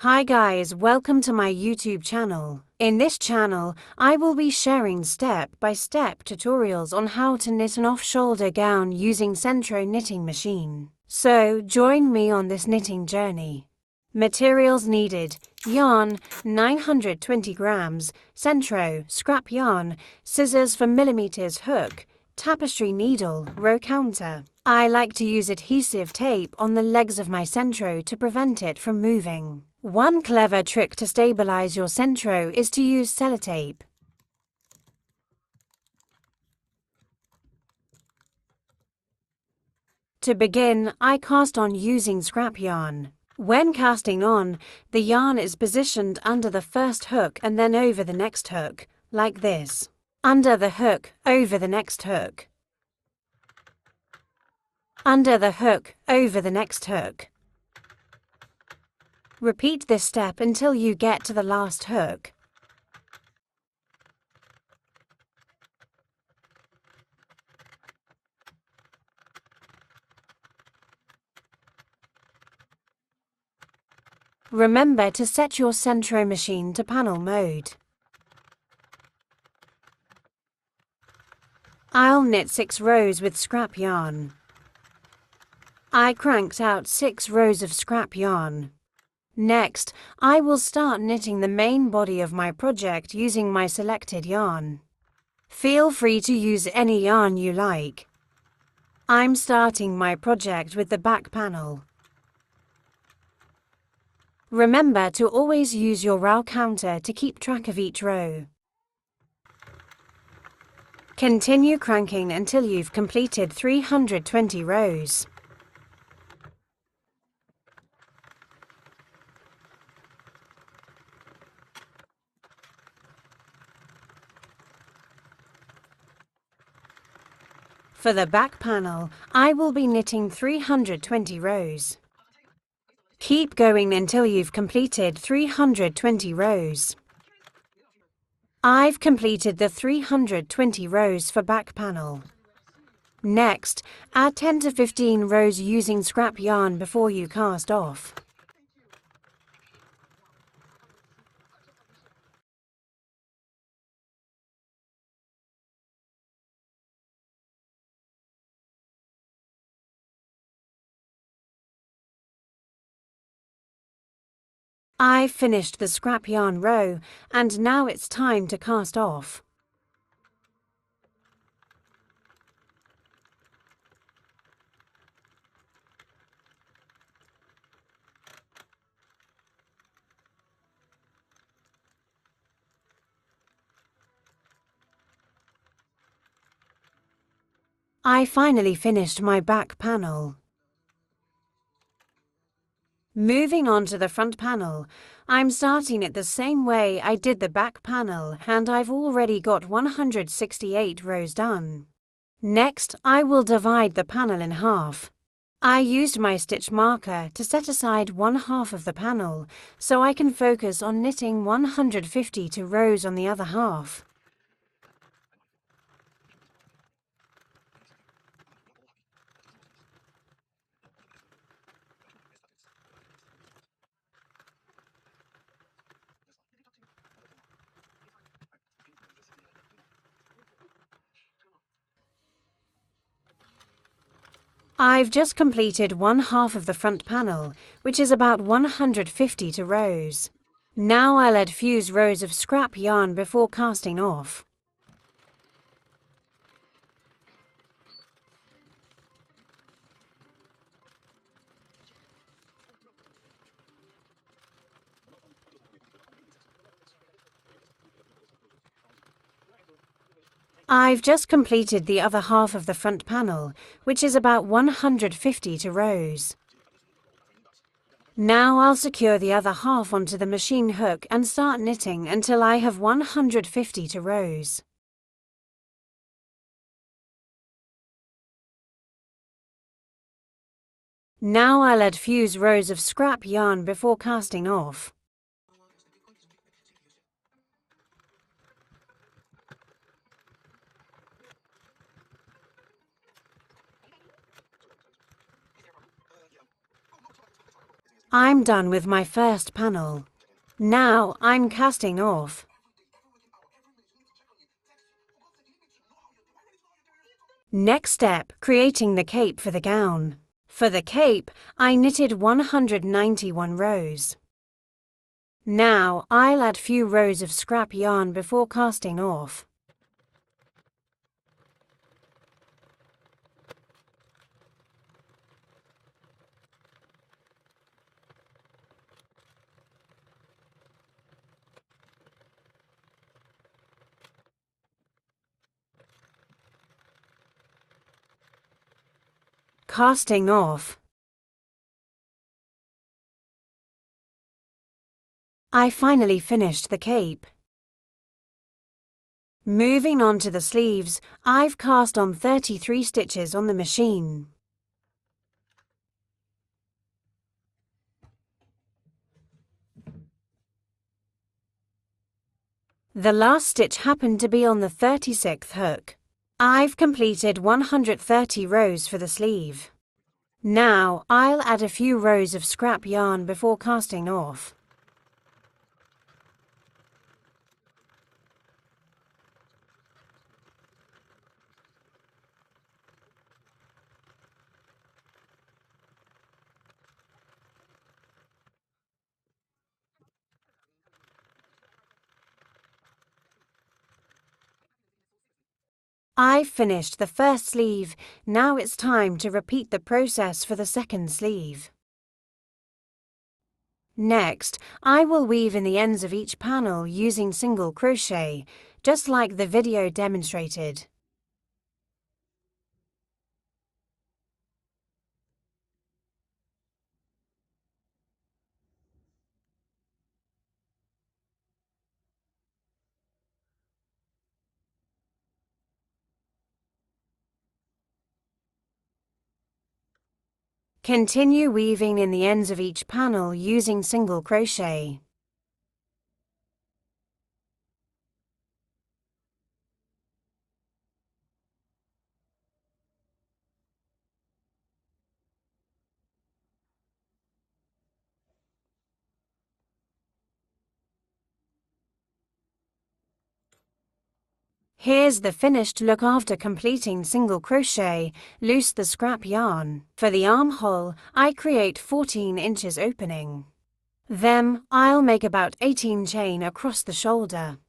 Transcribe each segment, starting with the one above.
Hi guys, welcome to my YouTube channel. In this channel, I will be sharing step-by-step tutorials on how to knit an off-shoulder gown using Centro knitting machine. So, join me on this knitting journey. Materials needed: yarn 920 grams, Centro scrap yarn, scissors for millimeters hook, tapestry needle, row counter. I like to use adhesive tape on the legs of my Centro to prevent it from moving. One clever trick to stabilize your Centro is to use sellotape. To begin, I cast on using scrap yarn. When casting on, the yarn is positioned under the first hook and then over the next hook, like this. Under the hook, over the next hook. Under the hook, over the next hook. Repeat this step until you get to the last hook. Remember to set your Centro machine to panel mode. I'll knit 6 rows with scrap yarn. I cranked out 6 rows of scrap yarn. Next, I will start knitting the main body of my project using my selected yarn. Feel free to use any yarn you like. I'm starting my project with the back panel. Remember to always use your row counter to keep track of each row. Continue cranking until you've completed 320 rows. For the back panel, I will be knitting 320 rows. Keep going until you've completed 320 rows. I've completed the 320 rows for back panel. Next, add 10 to 15 rows using scrap yarn before you cast off. I've finished the scrap yarn row, and now it's time to cast off. I finally finished my back panel. Moving on to the front panel, I'm starting it the same way I did the back panel, and I've already got 168 rows done. Next, I will divide the panel in half. I used my stitch marker to set aside one half of the panel, so I can focus on knitting 152 rows on the other half. I've just completed one half of the front panel, which is about 150 rows. Now I'll add fuse rows of scrap yarn before casting off. I've just completed the other half of the front panel, which is about 150 rows. Now I'll secure the other half onto the machine hook and start knitting until I have 150 rows. Now I'll add fuse rows of scrap yarn before casting off. I'm done with my first panel. Now I'm casting off. Next step, creating the cape for the gown. For the cape, I knitted 191 rows. Now I'll add few rows of scrap yarn before casting off. Casting off. I finally finished the cape. Moving on to the sleeves, I've cast on 33 stitches on the machine. The last stitch happened to be on the 36th hook. I've completed 130 rows for the sleeve. Now I'll add a few rows of scrap yarn before casting off. I've finished the first sleeve, now it's time to repeat the process for the second sleeve. Next, I will weave in the ends of each panel using single crochet, just like the video demonstrated. Continue weaving in the ends of each panel using single crochet. Here's the finished look after completing single crochet. Loose the scrap yarn. For the armhole, I create 14 inches opening. Then I'll make about 18 chain across the shoulder.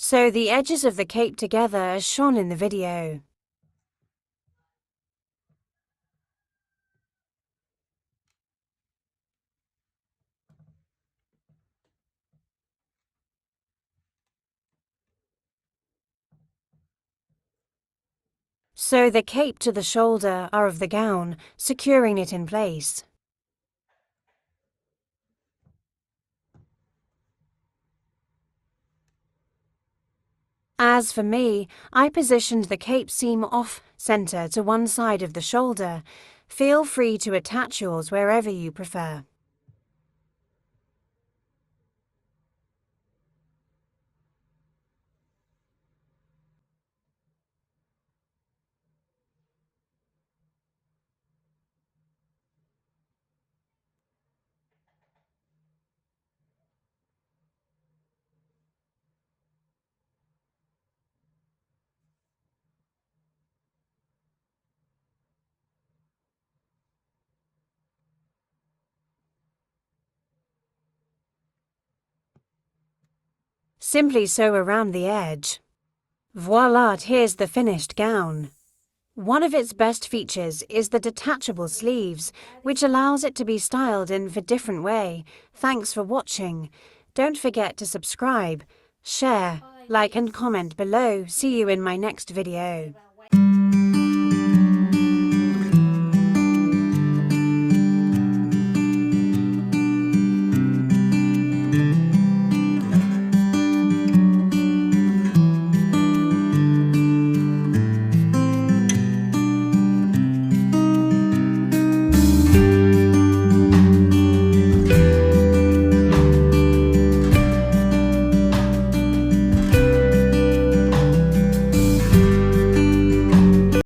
Sew the edges of the cape together as shown in the video. Sew the cape to the shoulder of the gown, securing it in place. As for me, I positioned the cape seam off-center to one side of the shoulder. Feel free to attach yours wherever you prefer. Simply sew around the edge. Voila, here's the finished gown. One of its best features is the detachable sleeves, which allows it to be styled in a different way. Thanks for watching. Don't forget to subscribe, share, like and comment below. See you in my next video.